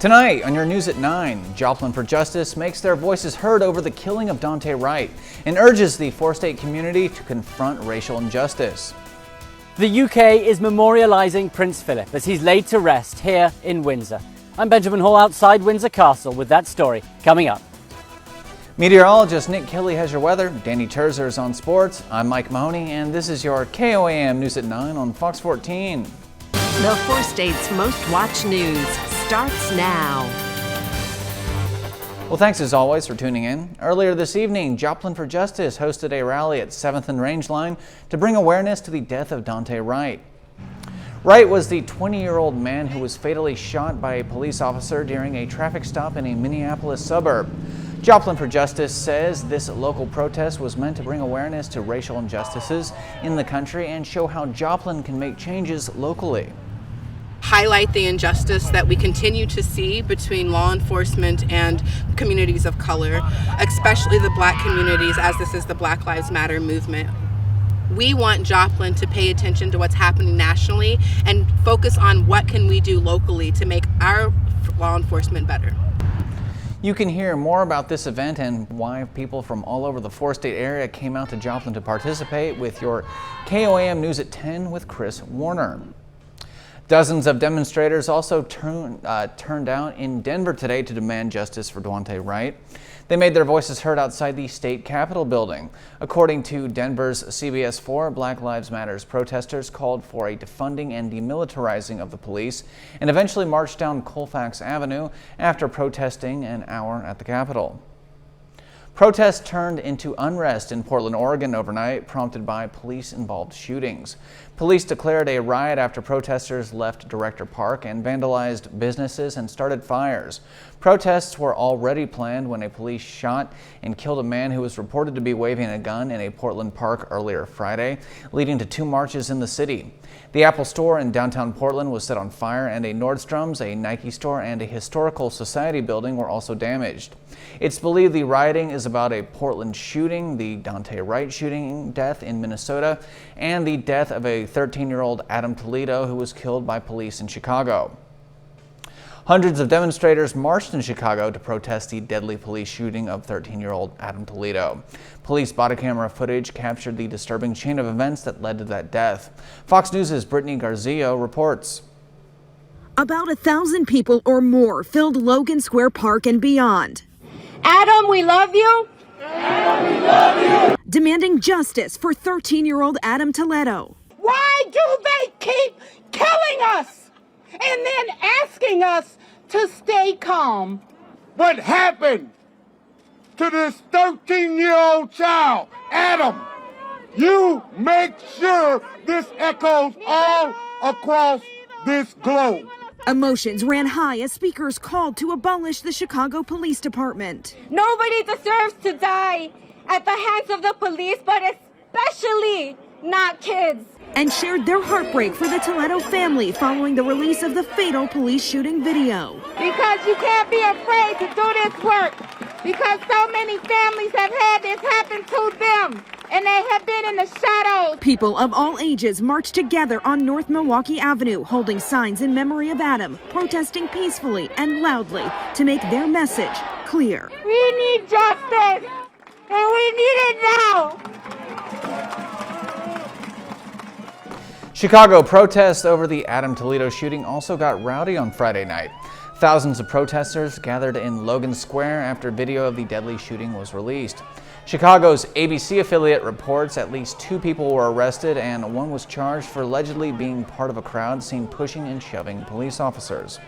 Tonight on your News at 9, Joplin for Justice makes their voices heard over the killing of Daunte Wright and urges the four-state community to confront racial injustice. The UK is memorialising Prince Philip as he's laid to rest here in Windsor. I'm Benjamin Hall outside Windsor Castle with that story coming up. Meteorologist Nick Kelly has your weather, Danny Terzer is on sports, I'm Mike Mahoney, and this is your KOAM News at 9 on Fox 14. The four states' most watched news starts now. Well, thanks as always for tuning in. Earlier this evening, Joplin for Justice hosted a rally at 7th and Rangeline to bring awareness to the death of Daunte Wright. Wright was the 20-year-old man who was fatally shot by a police officer during a traffic stop in a Minneapolis suburb. Joplin for Justice says this local protest was meant to bring awareness to racial injustices in the country and show how Joplin can make changes locally. Highlight the injustice that we continue to see between law enforcement and communities of color, especially the Black communities, as this is the Black Lives Matter movement. We want Joplin to pay attention to what's happening nationally and focus on what can we do locally to make our law enforcement better. You can hear more about this event and why people from all over the four-state area came out to Joplin to participate with your KOAM News at 10 with Chris Warner. Dozens of demonstrators also turned out in Denver today to demand justice for Daunte Wright. They made their voices heard outside the state capitol building. According to Denver's CBS 4, Black Lives Matter's protesters called for a defunding and demilitarizing of the police and eventually marched down Colfax Avenue after protesting an hour at the Capitol. Protests turned into unrest in Portland, Oregon overnight, prompted by police-involved shootings. Police declared a riot after protesters left Director Park and vandalized businesses and started fires. Protests were already planned when a police shot and killed a man who was reported to be waving a gun in a Portland park earlier Friday, leading to two marches in the city. The Apple store in downtown Portland was set on fire, and a Nordstrom's, a Nike store, and a historical society building were also damaged. It's believed the rioting is about a Portland shooting, the Daunte Wright shooting death in Minnesota, and the death of a 13-year-old Adam Toledo who was killed by police in Chicago. Hundreds of demonstrators marched in Chicago to protest the deadly police shooting of 13-year-old Adam Toledo. Police body camera footage captured the disturbing chain of events that led to that death. Fox News' Brittany Garzillo reports. About 1,000 people or more filled Logan Square Park and beyond. Adam, we love you. Adam, we love you. Demanding justice for 13-year-old Adam Toledo. Why do they keep killing us and then asking us to stay calm? What happened to this 13-year-old child? Adam, you make sure this echoes all across this globe. Emotions ran high as speakers called to abolish the Chicago Police Department. Nobody deserves to die at the hands of the police, but especially not kids. And shared their heartbreak for the Toledo family following the release of the fatal police shooting video. Because you can't be afraid to do this work, because so many families have had this happen to them, and they have been in the shadows. People of all ages marched together on North Milwaukee Avenue, holding signs in memory of Adam, protesting peacefully and loudly to make their message clear. We need justice, and we need it now. Chicago protests over the Adam Toledo shooting also got rowdy on Friday night. Thousands of protesters gathered in Logan Square after video of the deadly shooting was released. Chicago's ABC affiliate reports at least 2 people were arrested and one was charged for allegedly being part of a crowd seen pushing and shoving police officers.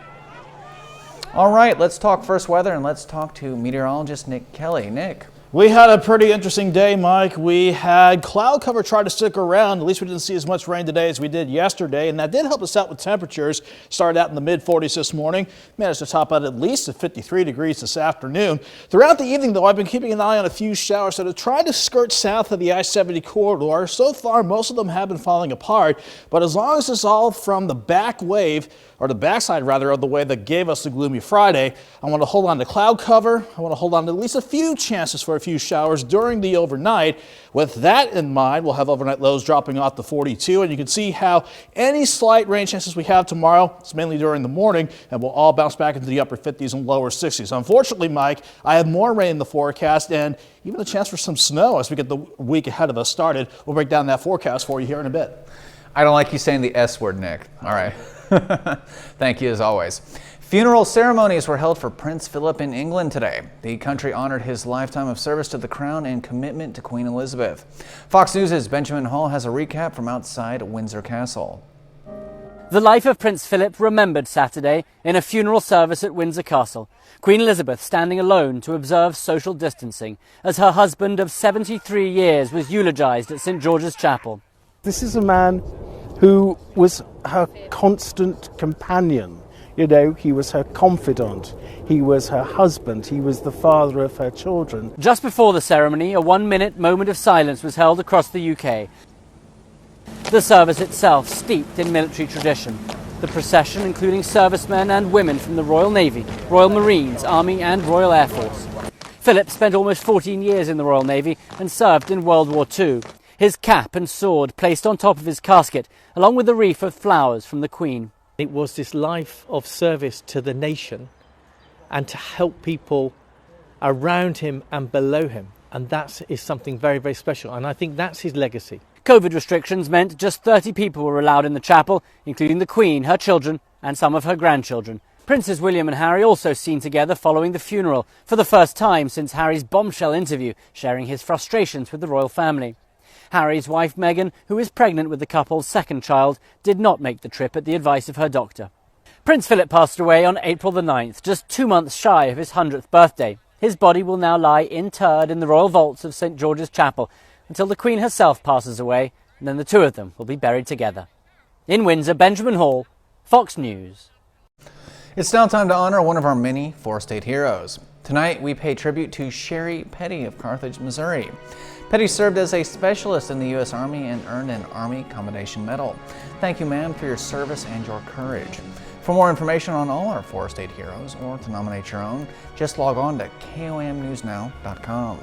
All right, let's talk first weather and let's talk to meteorologist Nick Kelly. Nick. We had a pretty interesting day, Mike. We had cloud cover try to stick around. At least we didn't see as much rain today as we did yesterday, and that did help us out with temperatures. Started out in the mid-40s this morning, managed to top out at least at 53 degrees this afternoon. Throughout the evening, though, I've been keeping an eye on a few showers that have tried to skirt south of the I-70 corridor. So far, most of them have been falling apart, but as long as it's all from the back wave, or the backside rather, of the wave that gave us the gloomy Friday, I want to hold on to cloud cover. I want to hold on to at least a few chances for a few showers during the overnight. With that in mind, we'll have overnight lows dropping off to 42, and you can see how any slight rain chances we have tomorrow, it's mainly during the morning, and we'll all bounce back into the upper 50s and lower 60s. Unfortunately, Mike, I have more rain in the forecast and even a chance for some snow as we get the week ahead of us started. We'll break down that forecast for you here in a bit. I don't like you saying the S word, Nick. All right. Thank you as always. Funeral ceremonies were held for Prince Philip in England today. The country honored his lifetime of service to the crown and commitment to Queen Elizabeth. Fox News' Benjamin Hall has a recap from outside Windsor Castle. The life of Prince Philip remembered Saturday in a funeral service at Windsor Castle. Queen Elizabeth standing alone to observe social distancing as her husband of 73 years was eulogized at St George's Chapel. This is a man who was her constant companion. You know, he was her confidant, he was her husband, he was the father of her children. Just before the ceremony, a 1-minute moment of silence was held across the UK. The service itself steeped in military tradition. The procession, including servicemen and women from the Royal Navy, Royal Marines, Army and Royal Air Force. Philip spent almost 14 years in the Royal Navy and served in World War II. His cap and sword placed on top of his casket, along with a wreath of flowers from the Queen. It was this life of service to the nation and to help people around him and below him. And that is something very, very special. And I think that's his legacy. COVID restrictions meant just 30 people were allowed in the chapel, including the Queen, her children and some of her grandchildren. Princes William and Harry also seen together following the funeral, for the first time since Harry's bombshell interview, sharing his frustrations with the royal family. Harry's wife Meghan, who is pregnant with the couple's second child, did not make the trip at the advice of her doctor. Prince Philip passed away on April the 9th, just 2 months shy of his 100th birthday. His body will now lie interred in the royal vaults of St George's Chapel until the Queen herself passes away, and then the two of them will be buried together. In Windsor, Benjamin Hall, Fox News. It's now time to honor one of our many four-state heroes. Tonight, we pay tribute to Sherry Petty of Carthage, Missouri. Petty served as a specialist in the U.S. Army and earned an Army Commendation Medal. Thank you, ma'am, for your service and your courage. For more information on all our four-state heroes, or to nominate your own, just log on to KOAMNewsNow.com.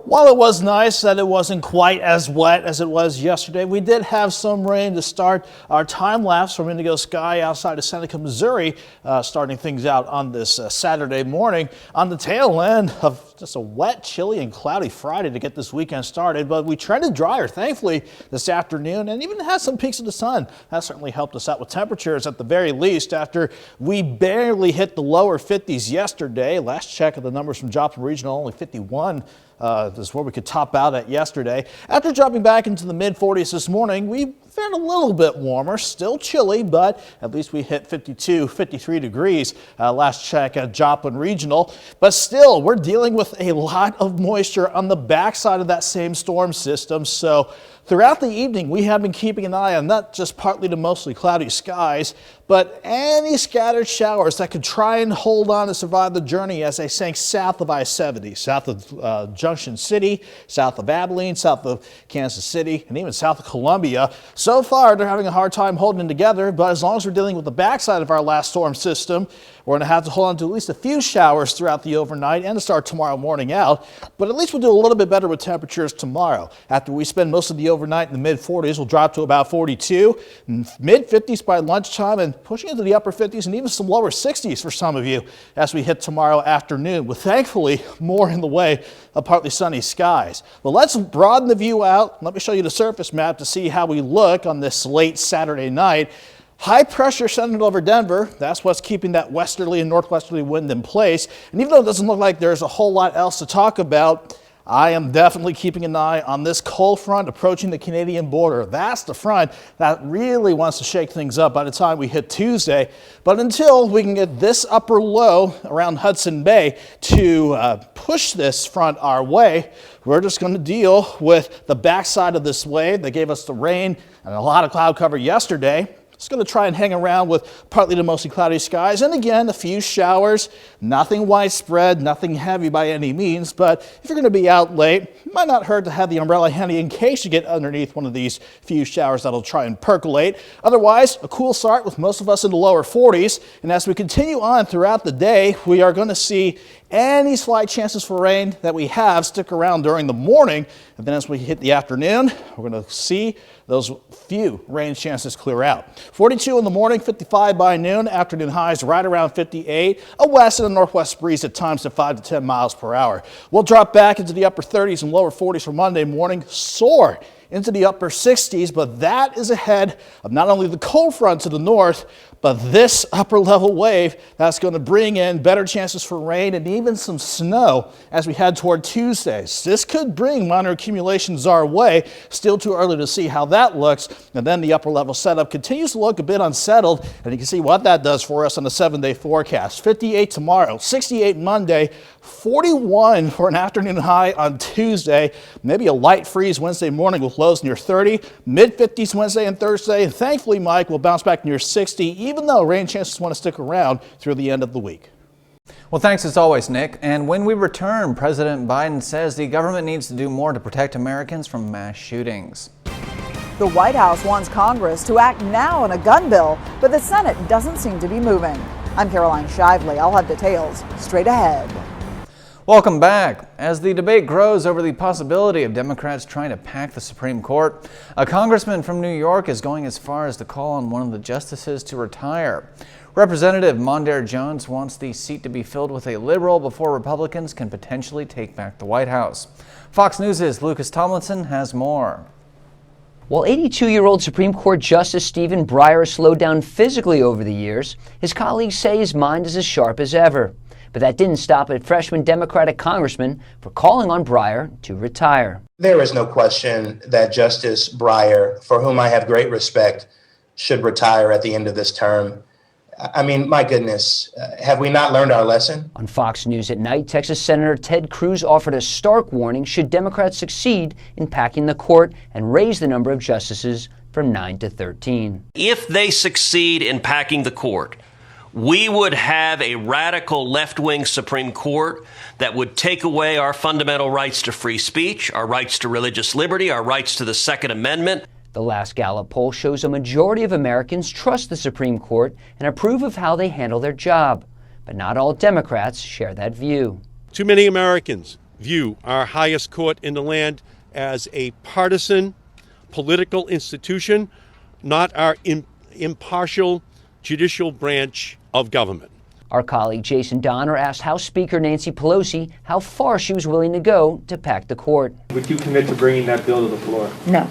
While it was nice that it wasn't quite as wet as it was yesterday, we did have some rain to start our time lapse from Indigo Sky outside of Seneca, Missouri, starting things out on this Saturday morning on the tail end of just a wet, chilly, and cloudy Friday to get this weekend started. But we trended drier, thankfully, this afternoon, and even had some peaks of the sun. That certainly helped us out with temperatures at the very least after we barely hit the lower 50s yesterday. Last check of the numbers from Joplin Regional, only 51. This is where we could top out at yesterday. After dropping back into the mid-40s this morning, we fared a little bit warmer, still chilly, but at least we hit 52, 53 degrees last check at Joplin Regional. But still, we're dealing with a lot of moisture on the backside of that same storm system. So throughout the evening, we have been keeping an eye on not just partly to mostly cloudy skies, but any scattered showers that could try and hold on to survive the journey as they sank south of I-70, south of Junction City, south of Abilene, south of Kansas City, and even south of Columbia. So far, they're having a hard time holding together, but as long as we're dealing with the backside of our last storm system, we're going to have to hold on to at least a few showers throughout the overnight and to start tomorrow morning out. But at least we'll do a little bit better with temperatures tomorrow. After we spend most of the overnight in the mid-40s, we'll drop to about 42, mid-50s by lunchtime, and pushing into the upper 50s and even some lower 60s for some of you as we hit tomorrow afternoon, with thankfully more in the way of partly sunny skies. But let's broaden the view out. Let me show you the surface map to see how we look on this late Saturday night. High pressure centered over Denver. That's what's keeping that westerly and northwesterly wind in place. And even though it doesn't look like there's a whole lot else to talk about, I am definitely keeping an eye on this cold front approaching the Canadian border. That's the front that really wants to shake things up by the time we hit Tuesday. But until we can get this upper low around Hudson Bay to push this front our way, we're just going to deal with the backside of this wave that gave us the rain and a lot of cloud cover yesterday. It's going to try and hang around with partly to mostly cloudy skies. And again, a few showers, nothing widespread, nothing heavy by any means. But if you're going to be out late, it might not hurt to have the umbrella handy in case you get underneath one of these few showers that'll try and percolate. Otherwise, a cool start with most of us in the lower 40s. And as we continue on throughout the day, we are going to see any slight chances for rain that we have stick around during the morning. And then as we hit the afternoon, we're going to see those few rain chances clear out. 42 in the morning, 55 by noon, afternoon highs right around 58, a west and a northwest breeze at times to 5 to 10 miles per hour. We'll drop back into the upper 30s and lower 40s for Monday morning, soar into the upper 60s, but that is ahead of not only the cold front to the north, but this upper level wave that's going to bring in better chances for rain and even some snow as we head toward Tuesday. This could bring minor accumulations our way. Still too early to see how that looks. And then the upper level setup continues to look a bit unsettled. And you can see what that does for us on the 7-day forecast. 58 tomorrow, 68 Monday, 41 for an afternoon high on Tuesday. Maybe a light freeze Wednesday morning with lows near 30. Mid-50s Wednesday and Thursday. And thankfully, Mike, will bounce back near 60. Even though rain chances want to stick around through the end of the week. Well, thanks as always, Nick. And when we return, President Biden says the government needs to do more to protect Americans from mass shootings. The White House wants Congress to act now on a gun bill, but the Senate doesn't seem to be moving. I'm Caroline Shively. I'll have details straight ahead. Welcome back. As the debate grows over the possibility of Democrats trying to pack the Supreme Court, a congressman from New York is going as far as to call on one of the justices to retire. Representative Mondaire Jones wants the seat to be filled with a liberal before Republicans can potentially take back the White House. Fox News' Lucas Tomlinson has more. While 82-year-old Supreme Court Justice Stephen Breyer has slowed down physically over the years, his colleagues say his mind is as sharp as ever. But that didn't stop a freshman Democratic congressman from calling on Breyer to retire. There is no question that Justice Breyer, for whom I have great respect, should retire at the end of this term. I mean, my goodness, have we not learned our lesson? On Fox News at night, Texas Senator Ted Cruz offered a stark warning should Democrats succeed in packing the court and raise the number of justices from 9 to 13. If they succeed in packing the court, we would have a radical left-wing Supreme Court that would take away our fundamental rights to free speech, our rights to religious liberty, our rights to the Second Amendment. The last Gallup poll shows a majority of Americans trust the Supreme Court and approve of how they handle their job. But not all Democrats share that view. Too many Americans view our highest court in the land as a partisan political institution, not our impartial judicial branch of government. Our colleague Jason Donner asked House Speaker Nancy Pelosi how far she was willing to go to pack the court. Would you commit to bringing that bill to the floor? No.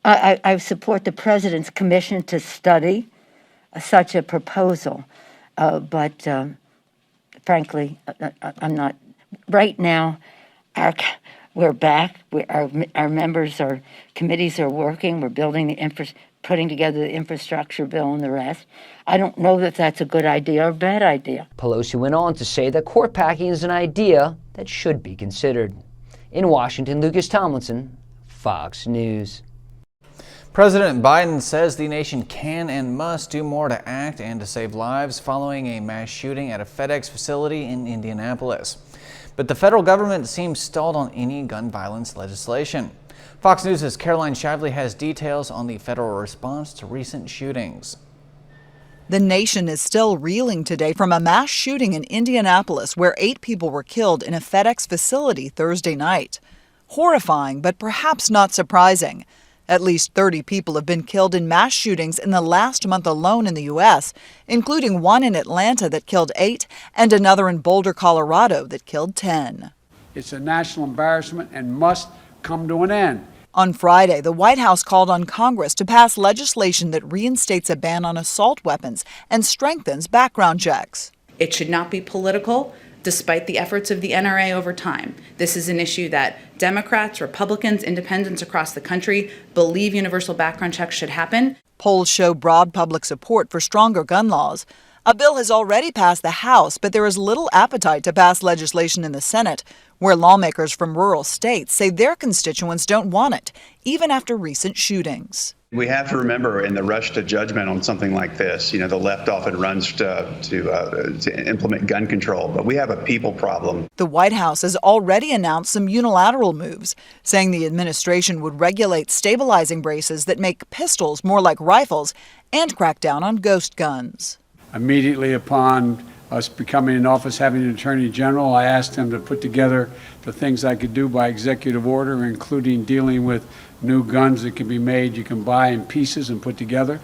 I support the president's commission to study such a proposal, but frankly, I'm not. Right now, we're back. Our members, our committees are working. We're building putting together the infrastructure bill and the rest. I don't know that that's a good idea or a bad idea. Pelosi went on to say that court packing is an idea that should be considered. In Washington, Lucas Tomlinson, Fox News. President Biden says the nation can and must do more to act and to save lives following a mass shooting at a FedEx facility in Indianapolis. But the federal government seems stalled on any gun violence legislation. Fox News' Caroline Shively has details on the federal response to recent shootings. The nation is still reeling today from a mass shooting in Indianapolis where 8 people were killed in a FedEx facility Thursday night. Horrifying, but perhaps not surprising. At least 30 people have been killed in mass shootings in the last month alone in the U.S., including one in Atlanta that killed 8 and another in Boulder, Colorado that killed 10. It's a national embarrassment and must come to an end. On Friday, the White House called on Congress to pass legislation that reinstates a ban on assault weapons and strengthens background checks. It should not be political, despite the efforts of the NRA over time. This is an issue that Democrats, Republicans, independents across the country believe universal background checks should happen. Polls show broad public support for stronger gun laws. A bill has already passed the House, but there is little appetite to pass legislation in the Senate, where lawmakers from rural states say their constituents don't want it, even after recent shootings. We have to remember, in the rush to judgment on something like this, the left often runs to implement gun control, but we have a people problem. The White House has already announced some unilateral moves, saying the administration would regulate stabilizing braces that make pistols more like rifles and crack down on ghost guns. Immediately upon us becoming in office, having an attorney general, I asked him to put together the things I could do by executive order, including dealing with new guns that can be made, you can buy in pieces and put together.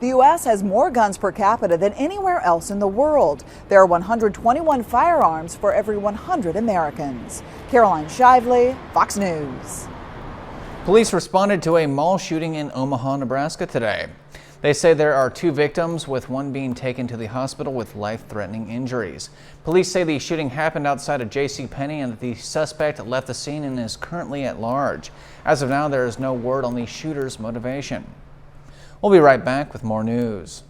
The U.S. has more guns per capita than anywhere else in the world. There are 121 firearms for every 100 Americans. Caroline Shively, Fox News. Police responded to a mall shooting in Omaha, Nebraska today. They say there are 2 victims, with one being taken to the hospital with life-threatening injuries. Police say the shooting happened outside of JCPenney and that the suspect left the scene and is currently at large. As of now, there is no word on the shooter's motivation. We'll be right back with more news.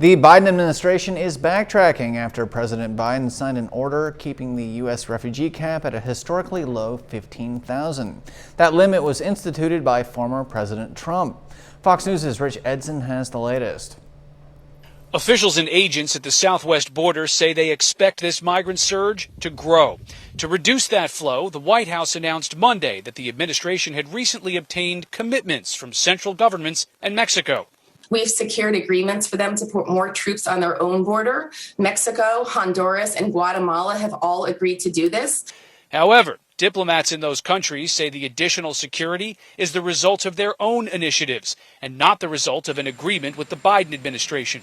The Biden administration is backtracking after President Biden signed an order keeping the U.S. refugee cap at a historically low 15,000. That limit was instituted by former President Trump. Fox News' Rich Edson has the latest. Officials and agents at the southwest border say they expect this migrant surge to grow. To reduce that flow, the White House announced Monday that the administration had recently obtained commitments from central governments and Mexico. We've secured agreements for them to put more troops on their own border. Mexico, Honduras, and Guatemala have all agreed to do this. However, diplomats in those countries say the additional security is the result of their own initiatives and not the result of an agreement with the Biden administration.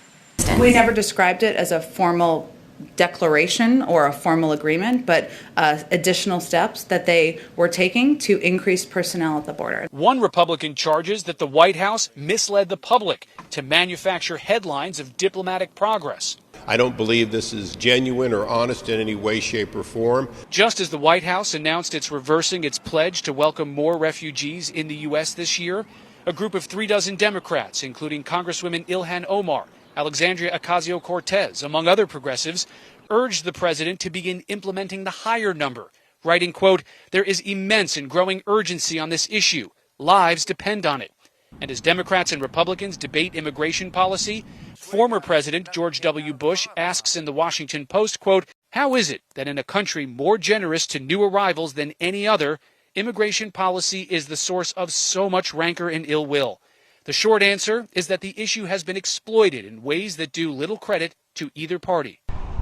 We never described it as a formal declaration or a formal agreement, but additional steps that they were taking to increase personnel at the border. One Republican charges that the White House misled the public to manufacture headlines of diplomatic progress. I don't believe this is genuine or honest in any way, shape, or form. Just as the White House announced it's reversing its pledge to welcome more refugees in the U.S. this year, a group of 36 Democrats, including Congresswomen Ilhan Omar, Alexandria Ocasio-Cortez, among other progressives, urged the president to begin implementing the higher number, writing, quote, "There is immense and growing urgency on this issue. Lives depend on it." And as Democrats and Republicans debate immigration policy, former President George W. Bush asks in the Washington Post, quote, "How is it that in a country more generous to new arrivals than any other, immigration policy is the source of so much rancor and ill will?" The short answer is that the issue has been exploited in ways that do little credit to either party.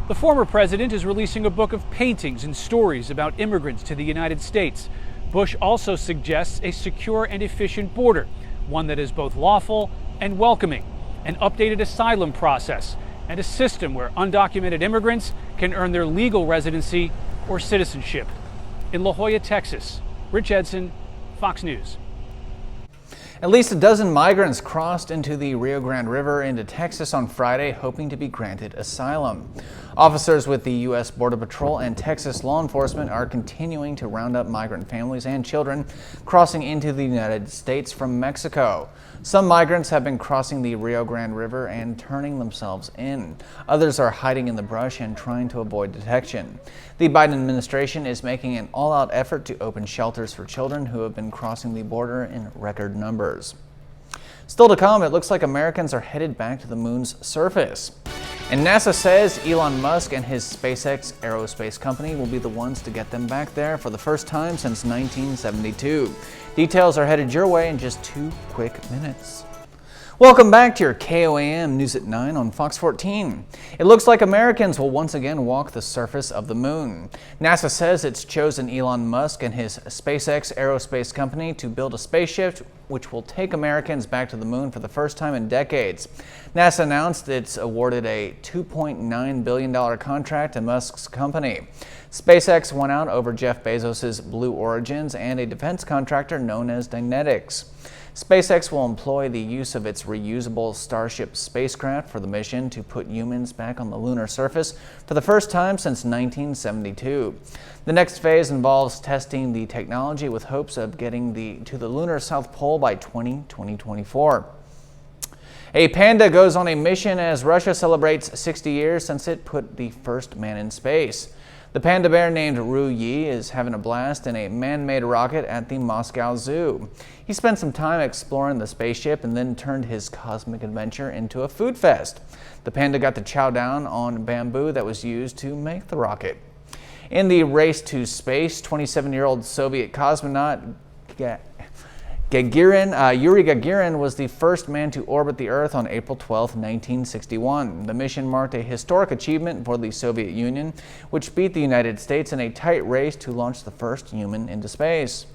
The former president is releasing a book of paintings and stories about immigrants to the United States. Bush also suggests a secure and efficient border, one that is both lawful and welcoming, an updated asylum process, and a system where undocumented immigrants can earn their legal residency or citizenship. In La Jolla, Texas, Rich Edson, Fox News. At least a dozen migrants crossed into the Rio Grande River into Texas on Friday, hoping to be granted asylum. Officers with the U.S. Border Patrol and Texas law enforcement are continuing to round up migrant families and children crossing into the United States from Mexico. Some migrants have been crossing the Rio Grande River and turning themselves in. Others are hiding in the brush and trying to avoid detection. The Biden administration is making an all-out effort to open shelters for children who have been crossing the border in record numbers. Still to come, it looks like Americans are headed back to the moon's surface. And NASA says Elon Musk and his SpaceX aerospace company will be the ones to get them back there for the first time since 1972. Details are headed your way in just 2 quick minutes. Welcome back to your KOAM News at 9 on Fox 14. It looks like Americans will once again walk the surface of the moon. NASA says it's chosen Elon Musk and his SpaceX aerospace company to build a spaceship which will take Americans back to the moon for the first time in decades. NASA announced it's awarded a $2.9 billion contract to Musk's company. SpaceX won out over Jeff Bezos' Blue Origins and a defense contractor known as Dynetics. SpaceX will employ the use of its reusable Starship spacecraft for the mission to put humans back on the lunar surface for the first time since 1972. The next phase involves testing the technology with hopes of getting to the lunar South Pole by 2024. A panda goes on a mission as Russia celebrates 60 years since it put the first man in space. The panda bear named Ru Yi is having a blast in a man-made rocket at the Moscow Zoo. He spent some time exploring the spaceship and then turned his cosmic adventure into a food fest. The panda got to chow down on bamboo that was used to make the rocket. In the race to space, 27-year-old Soviet cosmonaut Yuri Gagarin was the first man to orbit the Earth on April 12, 1961. The mission marked a historic achievement for the Soviet Union, which beat the United States in a tight race to launch the first human into space.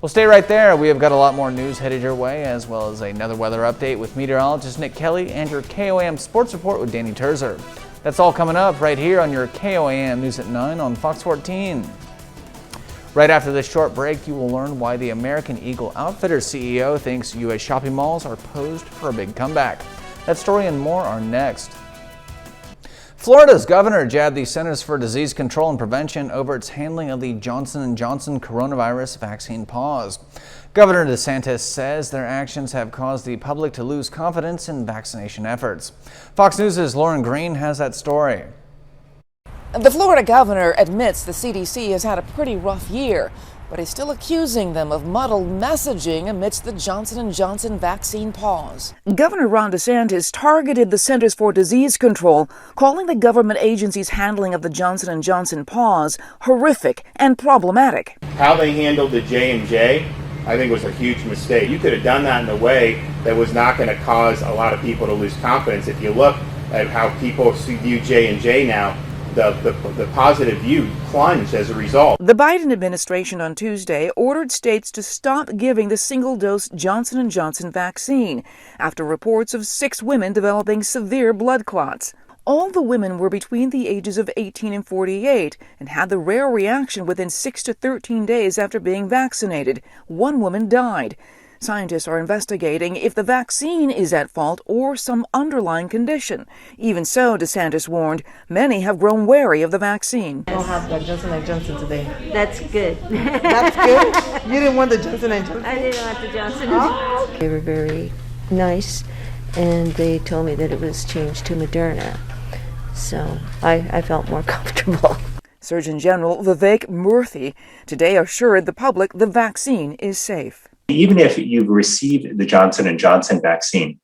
Well, stay right there. We have got a lot more news headed your way, as well as another weather update with meteorologist Nick Kelly and your KOAM Sports Report with Danny Terzer. That's all coming up right here on your KOAM News at 9 on Fox 14. Right after this short break, you will learn why the American Eagle Outfitters CEO thinks U.S. shopping malls are posed for a big comeback. That story and more are next. Florida's governor jabbed the Centers for Disease Control and Prevention over its handling of the Johnson & Johnson coronavirus vaccine pause. Governor DeSantis says their actions have caused the public to lose confidence in vaccination efforts. Fox News' Lauren Green has that story. The Florida governor admits the CDC has had a pretty rough year, but is still accusing them of muddled messaging amidst the Johnson & Johnson vaccine pause. Governor Ron DeSantis targeted the Centers for Disease Control, calling the government agency's handling of the Johnson & Johnson pause horrific and problematic. How they handled the J&J, I think, was a huge mistake. You could have done that in a way that was not going to cause a lot of people to lose confidence. If you look at how people view J&J now, the positive view plunged as a result. The Biden administration on Tuesday ordered states to stop giving the single-dose Johnson & Johnson vaccine after reports of 6 women developing severe blood clots. All the women were between the ages of 18 and 48 and had the rare reaction within 6 to 13 days after being vaccinated. 1 woman died. Scientists are investigating if the vaccine is at fault or some underlying condition. Even so, DeSantis warned, many have grown wary of the vaccine. I don't have the Johnson & Johnson today. That's good. That's good? You didn't want the Johnson & Johnson? I didn't want the Johnson & Oh. Johnson. They were very nice, and they told me that it was changed to Moderna. So I felt more comfortable. Surgeon General Vivek Murthy today assured the public the vaccine is safe. Even if you've received the Johnson & Johnson vaccine,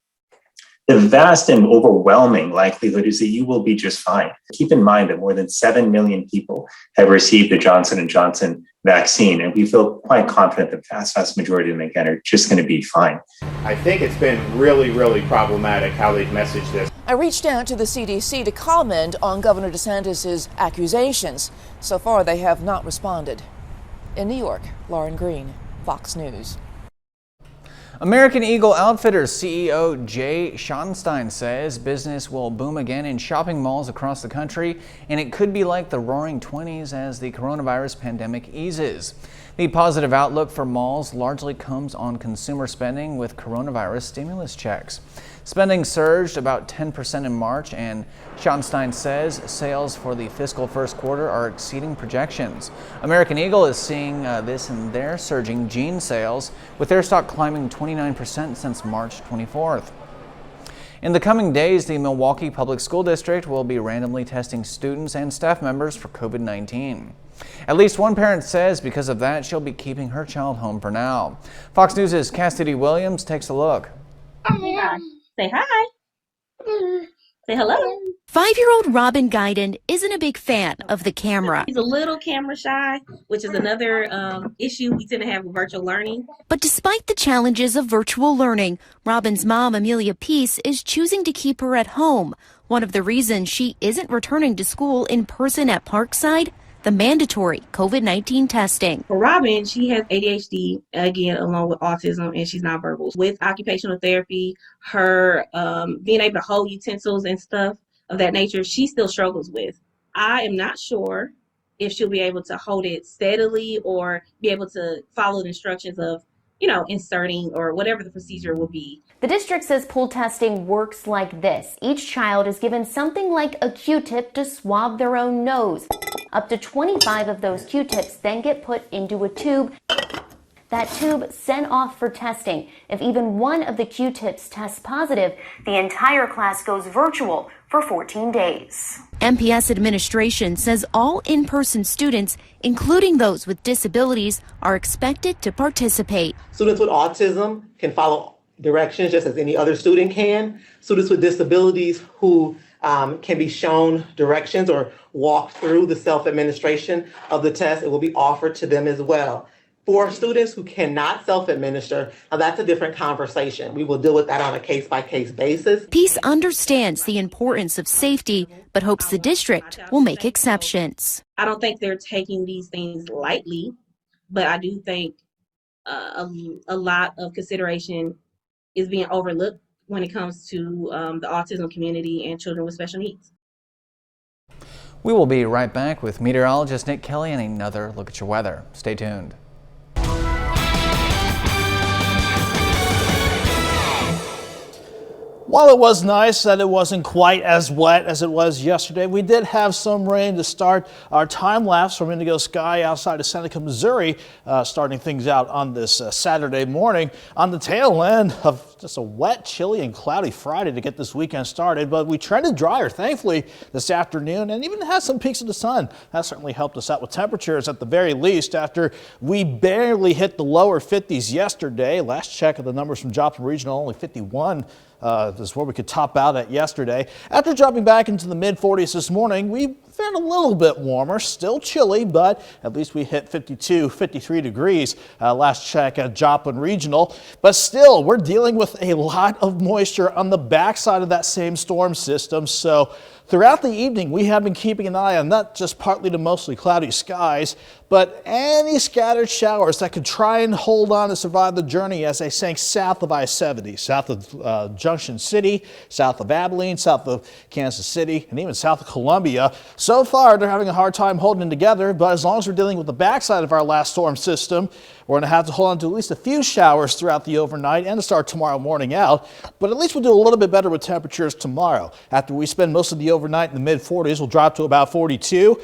the vast and overwhelming likelihood is that you will be just fine. Keep in mind that more than 7 million people have received the Johnson & Johnson vaccine, and we feel quite confident the vast majority of them, again, are just going to be fine. I think it's been really problematic how they've messaged this. I reached out to the CDC to comment on Governor DeSantis' accusations. So far, they have not responded. In New York, Lauren Green, Fox News. American Eagle Outfitters CEO Jay Schottenstein says business will boom again in shopping malls across the country, and it could be like the roaring 20s as the coronavirus pandemic eases. The positive outlook for malls largely comes on consumer spending with coronavirus stimulus checks. Spending surged about 10% in March, and Schottenstein says sales for the fiscal first quarter are exceeding projections. American Eagle is seeing this in their surging jean sales, with their stock climbing 29% since March 24th. In the coming days, the Milwaukee Public School District will be randomly testing students and staff members for COVID-19. At least one parent says because of that, she'll be keeping her child home for now. Fox News' Cassidy Williams takes a look. Say hi. Say hello. 5-year-old Robin Guyden isn't a big fan of the camera. He's a little camera shy, which is another issue we tend to have with virtual learning. But despite the challenges of virtual learning, Robin's mom, Amelia Peace, is choosing to keep her at home. One of the reasons she isn't returning to school in person at Parkside, the mandatory COVID-19 testing. For Robin, she has ADHD, again, along with autism, and she's nonverbal. With occupational therapy, her being able to hold utensils and stuff of that nature, she still struggles with. I am not sure if she'll be able to hold it steadily or be able to follow the instructions of, inserting or whatever the procedure will be. The district says pool testing works like this. Each child is given something like a Q-tip to swab their own nose. Up to 25 of those Q-tips then get put into a tube That tube sent off for testing. If even one of the Q-tips tests positive, the entire class goes virtual for 14 days. MPS administration says all in-person students, including those with disabilities, are expected to participate. Students with autism can follow directions just as any other student can. Students with disabilities who can be shown directions or walk through the self-administration of the test, it will be offered to them as well. For students who cannot self-administer, now that's a different conversation. We will deal with that on a case-by-case basis. Peace understands the importance of safety, but hopes the district will make exceptions. I don't think they're taking these things lightly, but I do think a lot of consideration is being overlooked when it comes to the autism community and children with special needs. We will be right back with meteorologist Nick Kelly and another look at your weather. Stay tuned. While it was nice that it wasn't quite as wet as it was yesterday, we did have some rain to start our time lapse from Indigo Sky outside of Seneca, Missouri, starting things out on this Saturday morning on the tail end of just a wet, chilly, and cloudy Friday to get this weekend started. But we trended drier, thankfully, this afternoon, and even had some peaks of the sun. That certainly helped us out with temperatures at the very least after we barely hit the lower 50s yesterday. Last check of the numbers from Joplin Regional, only 51. This is where we could top out at yesterday. After dropping back into the mid-40s this morning, we fared a little bit warmer, still chilly, but at least we hit 52, 53 degrees last check at Joplin Regional. But still, we're dealing with a lot of moisture on the backside of that same storm system. So throughout the evening, we have been keeping an eye on not just partly to mostly cloudy skies, but any scattered showers that could try and hold on to survive the journey as they sank south of I-70, south of Junction City, south of Abilene, south of Kansas City, and even south of Columbia. So far, they're having a hard time holding together, but as long as we're dealing with the backside of our last storm system, we're going to have to hold on to at least a few showers throughout the overnight and to start tomorrow morning out. But at least we'll do a little bit better with temperatures tomorrow. After we spend most of the overnight in the mid-40s, we'll drop to about 42,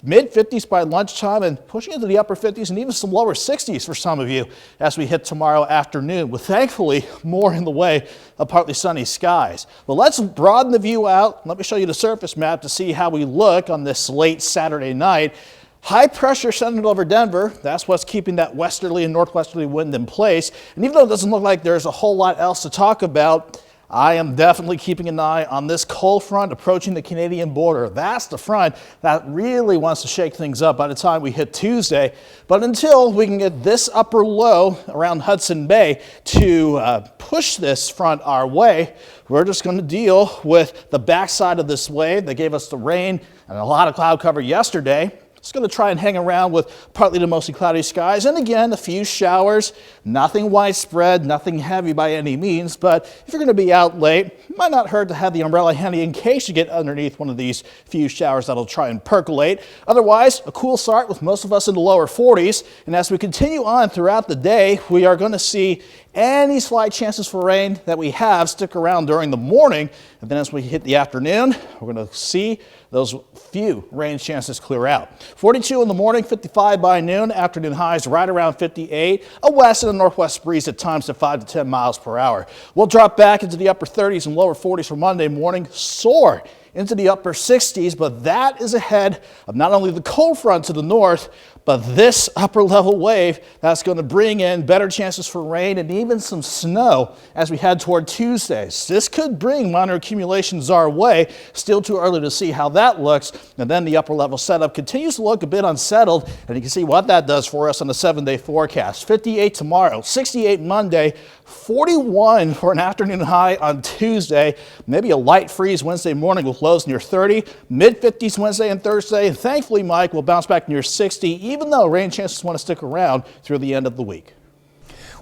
mid-50s by lunchtime, and pushing into the upper 50s and even some lower 60s for some of you as we hit tomorrow afternoon, with thankfully more in the way of partly sunny skies. Well, let's broaden the view out. Let me show you the surface map to see how we look on this late Saturday night. High pressure centered over Denver. That's what's keeping that westerly and northwesterly wind in place. And even though it doesn't look like there's a whole lot else to talk about, I am definitely keeping an eye on this cold front approaching the Canadian border. That's the front that really wants to shake things up by the time we hit Tuesday. But until we can get this upper low around Hudson Bay to push this front our way, we're just going to deal with the backside of this wave that gave us the rain and a lot of cloud cover yesterday. It's going to try and hang around with partly to mostly cloudy skies, and again, a few showers, nothing widespread, nothing heavy by any means, but if you're going to be out late, it might not hurt to have the umbrella handy in case you get underneath one of these few showers that'll try and percolate. Otherwise, a cool start with most of us in the lower 40s, and as we continue on throughout the day, we are going to see any slight chances for rain that we have stick around during the morning, and then as we hit the afternoon, we're going to see those few rain chances clear out. 42 in the morning, 55 by noon, afternoon highs right around 58, a west and a northwest breeze at times to 5 to 10 miles per hour. We'll drop back into the upper 30s and lower 40s for Monday morning, soar into the upper 60s, but that is ahead of not only the cold front to the north, but this upper level wave that's going to bring in better chances for rain and even some snow as we head toward Tuesday. This could bring minor accumulations our way. Still too early to see how that looks. And then the upper level setup continues to look a bit unsettled, and you can see what that does for us on the 7-day forecast. 58 tomorrow, 68 Monday, 41 for an afternoon high on Tuesday, maybe a light freeze Wednesday morning with lows near 30, mid-50s Wednesday and Thursday, and thankfully, Mike, will bounce back near 60, even though rain chances want to stick around through the end of the week.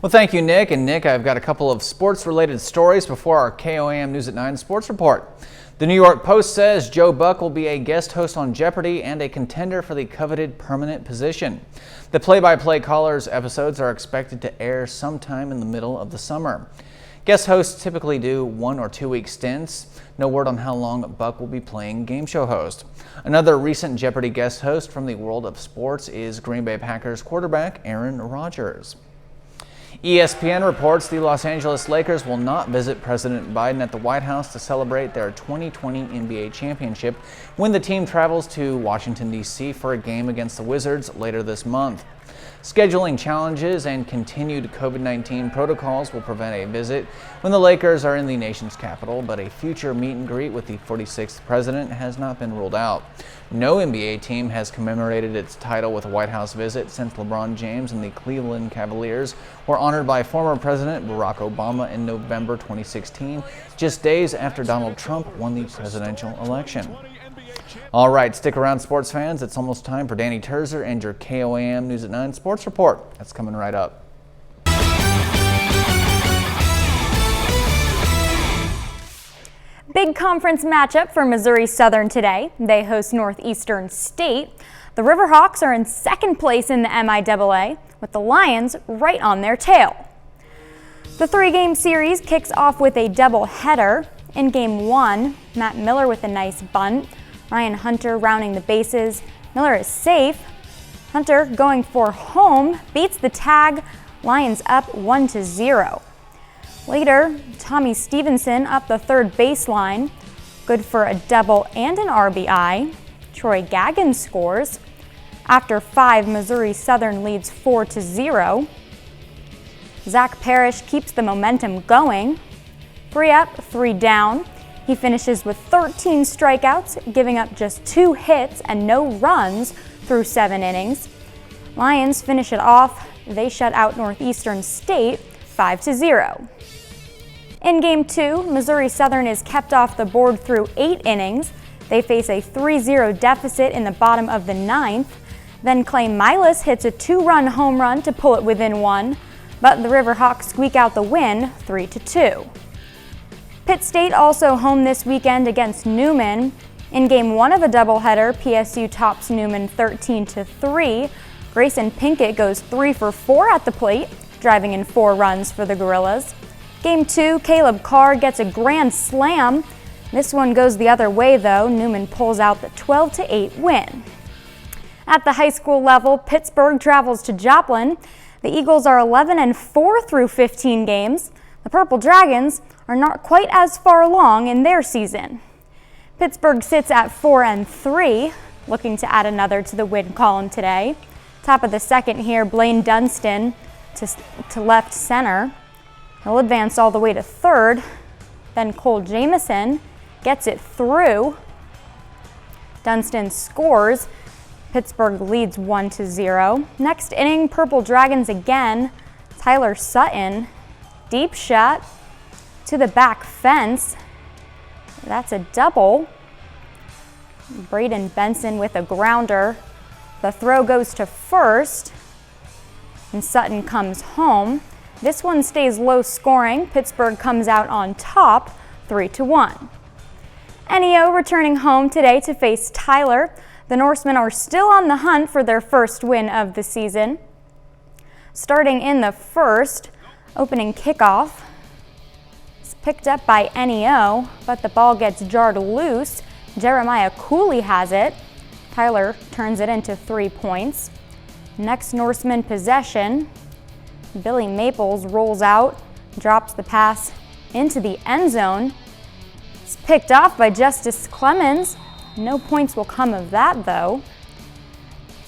Well, thank you, Nick. And Nick, I've got a couple of sports-related stories before our KOAM News at 9 sports report. The New York Post says Joe Buck will be a guest host on Jeopardy and a contender for the coveted permanent position. The play-by-play callers episodes are expected to air sometime in the middle of the summer. Guest hosts typically do 1 or 2 week stints. No word on how long Buck will be playing game show host. Another recent Jeopardy guest host from the world of sports is Green Bay Packers quarterback Aaron Rodgers. ESPN reports the Los Angeles Lakers will not visit President Biden at the White House to celebrate their 2020 NBA championship when the team travels to Washington, D.C. for a game against the Wizards later this month. Scheduling challenges and continued COVID-19 protocols will prevent a visit when the Lakers are in the nation's capital, but a future meet and greet with the 46th president has not been ruled out. No NBA team has commemorated its title with a White House visit since LeBron James and the Cleveland Cavaliers were honored by former President Barack Obama in November 2016, just days after Donald Trump won the presidential election. All right, stick around, sports fans. It's almost time for Danny Terzer and your KOAM News at 9 Sports Report. That's coming right up. Big conference matchup for Missouri Southern today. They host Northeastern State. The Riverhawks are in second place in the MIAA, with the Lions right on their tail. The three-game series kicks off with a doubleheader. In Game 1, Matt Miller with a nice bunt. Ryan Hunter rounding the bases. Miller is safe. Hunter going for home, beats the tag. Lions up 1-0. Later, Tommy Stevenson up the third baseline. Good for a double and an RBI. Troy Gagnon scores. After 5, Missouri Southern leads 4-0. Zach Parrish keeps the momentum going. 3 up, 3 down. He finishes with 13 strikeouts, giving up just 2 hits and no runs through 7 innings. Lions finish it off. They shut out Northeastern State 5-0. In Game 2, Missouri Southern is kept off the board through 8 innings. They face a 3-0 deficit in the bottom of the 9th. Then Clay Milas hits a 2-run home run to pull it within 1, but the Riverhawks squeak out the win 3-2. Pitt State also home this weekend against Newman. In Game 1 of a doubleheader, PSU tops Newman 13-3. Grayson Pinkett goes 3 for 4 at the plate, driving in 4 runs for the Gorillas. Game 2, Caleb Carr gets a grand slam. This one goes the other way though. Newman pulls out the 12-8 win. At the high school level, Pittsburgh travels to Joplin. The Eagles are 11-4 through 15 games. The Purple Dragons are not quite as far along in their season. Pittsburgh sits at 4-3, looking to add another to the win column today. Top of the second here, Blaine Dunstan to left center. He'll advance all the way to third. Then Cole Jamison gets it through. Dunstan scores. Pittsburgh leads 1-0. Next inning, Purple Dragons again. Tyler Sutton, deep shot to the back fence. That's a double. Braden Benson with a grounder. The throw goes to first, and Sutton comes home. This one stays low scoring. Pittsburgh comes out on top, 3-1. NEO returning home today to face Tyler. The Norsemen are still on the hunt for their first win of the season. Starting in the first, opening kickoff is picked up by NEO, but the ball gets jarred loose. Jeremiah Cooley has it. Tyler turns it into 3 points. Next Norseman possession, Billy Maples rolls out, drops the pass into the end zone. It's picked off by Justice Clemens. No points will come of that though.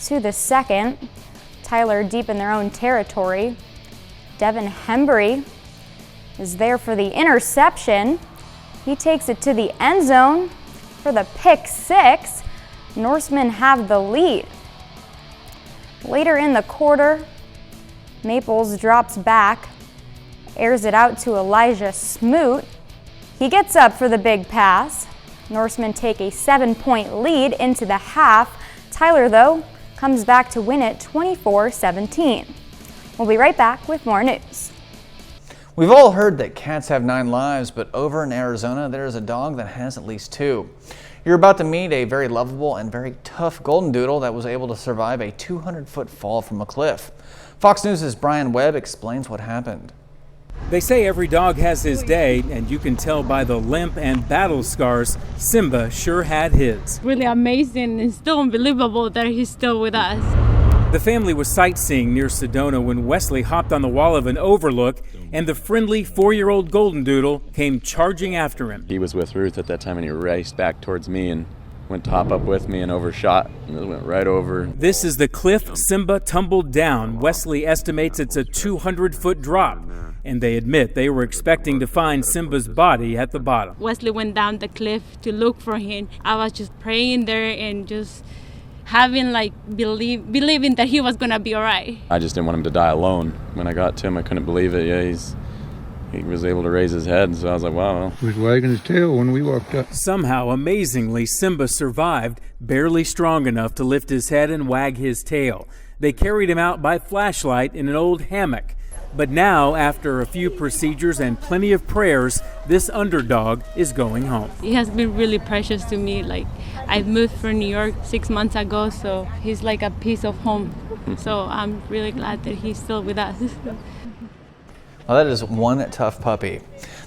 To the second, Tyler deep in their own territory. Devin Hembry is there for the interception. He takes it to the end zone for the pick 6. Norsemen have the lead. Later in the quarter, Maples drops back, airs it out to Elijah Smoot. He gets up for the big pass. Norsemen take a 7-point lead into the half. Tyler, though, comes back to win it 24-17. We'll be right back with more news. We've all heard that cats have 9 lives, but over in Arizona, there's a dog that has at least 2. You're about to meet a very lovable and very tough golden doodle that was able to survive a 200-foot fall from a cliff. Fox News' Brian Webb explains what happened. They say every dog has his day, and you can tell by the limp and battle scars, Simba sure had his. Really amazing and still unbelievable that he's still with us. The family was sightseeing near Sedona when Wesley hopped on the wall of an overlook, and the friendly 4-year-old golden doodle came charging after him. He was with Ruth at that time, and he raced back towards me and went top up with me and overshot, and it went right over. This is the cliff Simba tumbled down. Wesley estimates it's a 200-foot drop, and they admit they were expecting to find Simba's body at the bottom. Wesley went down the cliff to look for him. I was just praying there and just having believing that he was gonna be all right. I just didn't want him to die alone. When I got to him, I couldn't believe it. Yeah, he was able to raise his head, so I was like, wow. He was wagging his tail when we walked up. Somehow, amazingly, Simba survived, barely strong enough to lift his head and wag his tail. They carried him out by flashlight in an old hammock. But now, after a few procedures and plenty of prayers, this underdog is going home. He has been really precious to me. I moved from New York 6 months ago, so he's like a piece of home. So I'm really glad that he's still with us. Well, that is one tough puppy.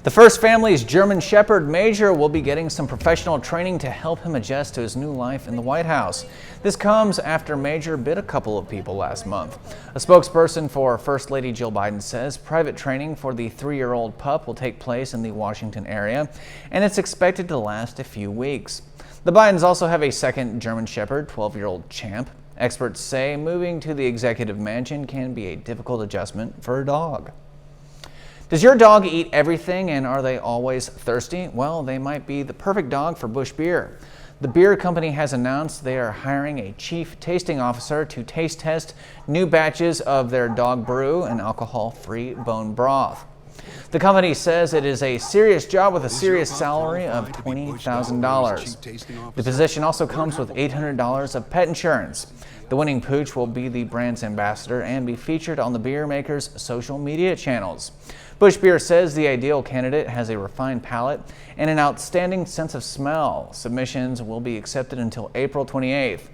The first family's German Shepherd Major will be getting some professional training to help him adjust to his new life in the White House. This comes after Major bit a couple of people last month. A spokesperson for First Lady Jill Biden says private training for the 3-year-old pup will take place in the Washington area, and it's expected to last a few weeks. The Bidens also have a second German Shepherd, 12-year-old Champ. Experts say moving to the executive mansion can be a difficult adjustment for a dog. Does your dog eat everything, and are they always thirsty? Well, they might be the perfect dog for Busch Beer. The beer company has announced they are hiring a chief tasting officer to taste test new batches of their dog brew and alcohol-free bone broth. The company says it is a serious job with a serious salary of $20,000. The position also comes with $800 of pet insurance. The winning pooch will be the brand's ambassador and be featured on the beer maker's social media channels. Busch Beer says the ideal candidate has a refined palate and an outstanding sense of smell. Submissions will be accepted until April 28th.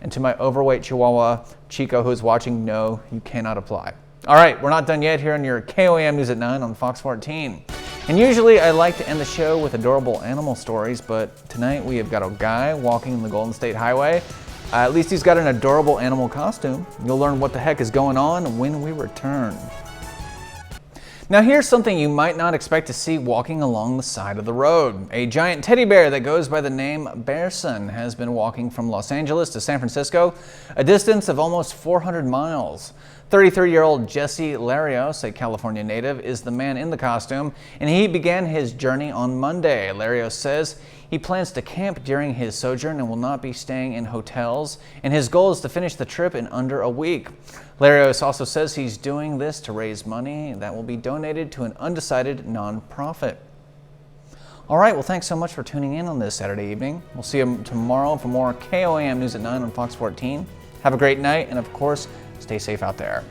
And to my overweight Chihuahua, Chico, who's watching, no, you cannot apply. All right, we're not done yet here on your KOAM News at 9 on Fox 14. And usually I like to end the show with adorable animal stories, but tonight we have got a guy walking the Golden State Highway. At least he's got an adorable animal costume. You'll learn what the heck is going on when we return. Now here's something you might not expect to see walking along the side of the road. A giant teddy bear that goes by the name Bearson has been walking from Los Angeles to San Francisco, a distance of almost 400 miles. 33-year-old Jesse Larios, a California native, is the man in the costume, and he began his journey on Monday. Larios says he plans to camp during his sojourn and will not be staying in hotels, and his goal is to finish the trip in under a week. Larios also says he's doing this to raise money that will be donated to an undecided nonprofit. All right, well, thanks so much for tuning in on this Saturday evening. We'll see you tomorrow for more KOAM News at 9 on Fox 14. Have a great night, and of course, stay safe out there.